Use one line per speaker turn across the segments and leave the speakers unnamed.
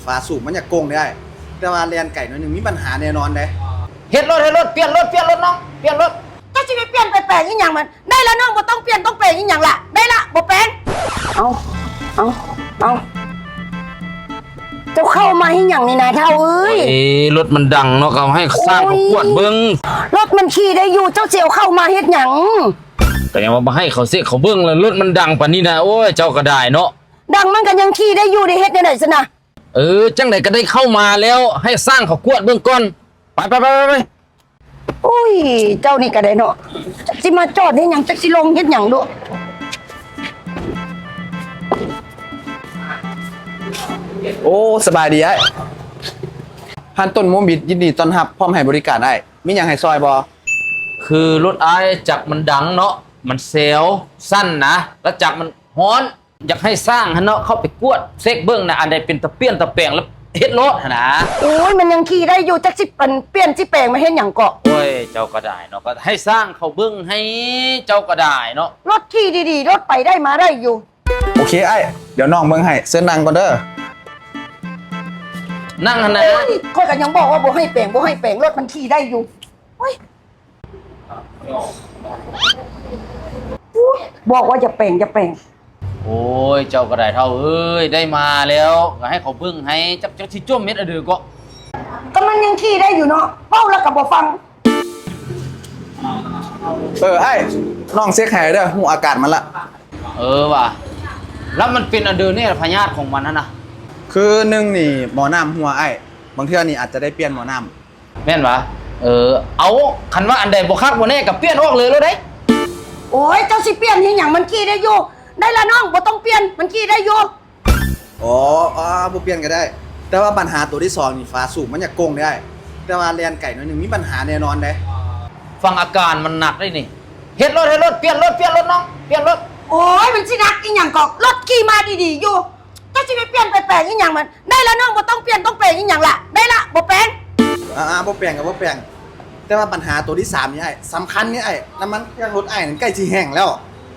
ฝาสูบมันจะโกงได้แต่ว่าแลนไก่น้อยนึงมีปัญหาแน่นอนเด้
เฮ็ดรถเปลี่ยนรถน้องเปลี่ยนรถ
ก็สิไปเปลี่ยนไปแปลงอีหยังมันได้แล้วน้องบ่ต้องเปลี่ยนต้องแปลงอีหยังล่ะได้ละบ่แปลงเอาเจ้าเข้ามาให้หยังนี่นะเท่าเอ้ย
รถมันดังเนาะเขาให้สร้างเขากวดเบิ่ง
รถมันขี่ได้อยู่เจ้าเจียวเข้ามาเฮ็ดหยัง
ก็ยังว่าให้เขาเสกเขาเบิ่งแล้วรถมันดังปานนี้นะโอ้ยเจ้าก็ได้เนาะ
ดังมันก็ยังขี่ได้อยู่ได้เฮ็ดได้ไดซะนะ
จังได๋ก็ได้เข้ามาแล้วให้สร้างเขากวดเบิ่งก่อนไป
อุ้ยเจ้านี่ก็ได้เนาะจักสิมาจอดเฮ็ดหยังจักสิลงเฮ็ดหยังดุ
โอ้สบายดีไอ้ฮันต้นโมบิดยินดีต้อนรับพร้อมให้บริการได้มีหยังให้ซอยบ่
คือรถอ้ายจักมันดังเนาะมันเซลสั้นนะแล้วจักมันฮ้อนอยากให้สร้างหั่นเนาะเข้าไปกวดเซกเบิ่งนะอันใดเป็นตะเปี้ยนตะแปลงแล้วเฮ็ดรถหั่นนะ
โอ้ยมันยังขี่ได้อยู่จักสิเปลี่ยนสิแปลงมาเฮ็ดหยังเกาะ
โอ้ยเจ้าก็ได้เนาะก็ให้สร้างเขาเบิ่งให้เจ้าก็ได้เนาะ
รถขี่ดีๆรถไปได้มาได้อยู่
โอเคไอ้เดี๋ยวน้องเบิ่งให้เชิญนั่งก่อนเด้อ
นั่งหั่นนะ
ค่อยก็ยังบอกว่าบ่ให้แปลงรถมันขี่ได้อยู่โอ้ยบอกว่าจะแปลง
โอ้ยเจ้าก็ได้เท่าเอ้ยได้มาแล้วก็ให้เขาเบิ่งให้จักสิจ้วมเม็ดอะเด้อ
ก็มันยังขี่ได้อยู่เนาะเป้าแล้วก็บ่ฟัง
ไอ้น้องเช็คให้เด้อหูอากาศมันละ
ว่ะแล้วมันเป็นอะเด้อเนี่ยพยาธิของมันนะ
คือหนึ่งนี่หมอน้ำหัวไอ้บางเทื่อนี่อาจจะได้เปลี่ยนหมอน้
ำแม่นวะเอาคันว่าอันใดบ่คักบ่แน่ก็เปลี่ยนออกเลยได้
โอ้ยเจ้าสิเปลี่ยนเฮ็ดหยังมันขี่ได้อยู่ได้ละน้องบ่ต้องเปลี่ยนมันขี่ได้อยู่
บ่เปลี่ยนก็ได้แต่ว่าปัญหาตัวที่2นี่ฝาสูบมันจะโกงได้แต่ว่าแลนไก่น้อยนึงมีปัญหาแน่นอนเด้
ฟังอาการมันหนักได้นี่เฮ็ดรถเปลี่ยนรถน้องเปลี่ยนรถ
โอ้ยมันสิหนักอีหยังก็รถขี่มาดีๆอยู่เจ้าสิไปเปลี่ยนไปแปลงอีหยังมันได้ละน้องบ่ต้องเปลี่ยนต้องแปลงอีหยังล่ะได้ละบ่แปลง
บ่แปลงก็บ่แปลงแต่ว่าปัญหาตัวที่3นี่ไอ้สำคัญนี่ไอ้น้ำมันเครื่องรถไอ้นั่นใกล้สิแห้งแล้ว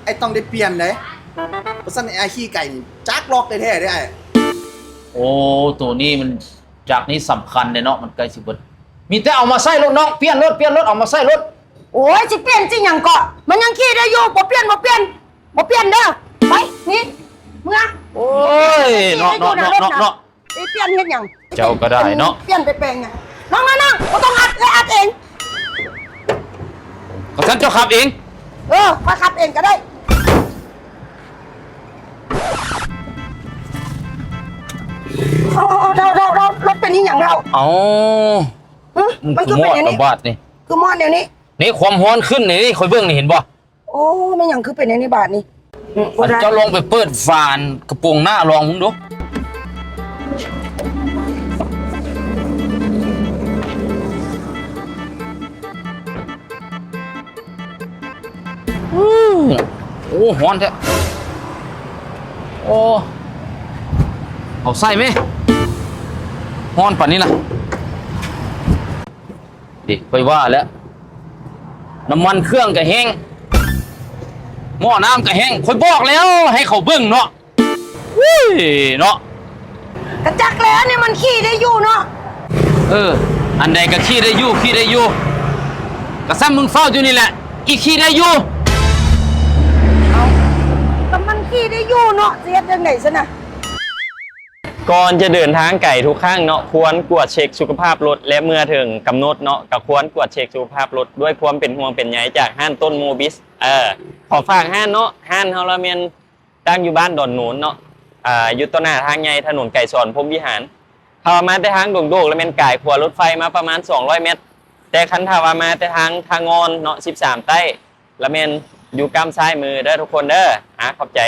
ไอ้ต้องได้เปลี่ยนเด้เพราะฉะนั้นไอ้ขี้ไก่นี่จักล็อกได้แท้เด้ไอ้
โอ้ตัวนี้มันจากนี้สำคัญเลยเนาะมันใกล้สิเบิดมีแต่เอามาใส่รถน้องเปลี่ยนรถเอามาใส่รถ
โอ้ยสิเปลี่ยนสิหยังก็มันยังขี่ได้อยู่บ่เปลี่ยนเด้อไปนี่มึงอ่ะ
โอ้ยเนาะ
ไปเปลี่ยนเฮ็ดหยัง
เจ้าก็ได้เนาะ
เปลี่ยนไปแปลงอ่ะน้องบ่ต้องอัดเอง
ก็ฉันเจ้าขับเอง
มาขับเองก็ได้เรารถเป็นนี่อย่างเรา
มันคือเป็นอย่างนี้
คือมอดเดี๋ยวนี้
นี่ความร้อนขึ้นนี่คอยเบื้องนี่เห็นป่ะ
โอ้ไม่อย่างคือเป็นอย่างนี้บาทนี่
เจ้าลองไปเปิดฝานกระโปรงหน้าลองมึงดูโอ้ร้อนแท้โอ้เอาใส่ไหมฮ้อนป่านนี้ล่ะดิไปว่าแล้วน้ำมันเครื่องก็แห้งหม้อน้ำก็แห้งคอยบอกแล้วให้เขาเบิ่งเนาะเนาะ
กระจักแล้วเนี่ยมันขี่ได้อยู่เนาะ
อันใดก็ขี่ได้อยู่กระซ้ำมึงเฝ้าอยู่นี่แหละอีขี่ได้อยู่
แต่มันขี่ได้อยู่เนาะเสียจังไหนซะนะ
ก่อนจะเดินทางไกลทุกครั้งเนาะควรตรวจเช็คสุขภาพรถและเมื่อถึงกำหนดเนาะก็ควรตรวจเช็คสุขภาพรถด้วยความเป็นห่วงเป็นใยจากห้างต้นโมบิสขอฝากห้างเนาะห้างเฮาละเมียนตั้งอยู่บ้านดอนโหนนเนาะอยู่ต้นหน้าทางใหญ่ถนนไก่สอนพรหมวิหารถ้ามาแต่ทางโด่งๆละเมียนไก่ขวารถไฟมาประมาณ200เมตรแต่คันถ้าว่ามาแต่ทางงอนเนาะ13ใต้ละเมียนอยู่กำซ้ายมือเด้อทุกคนเด้อขอบใจ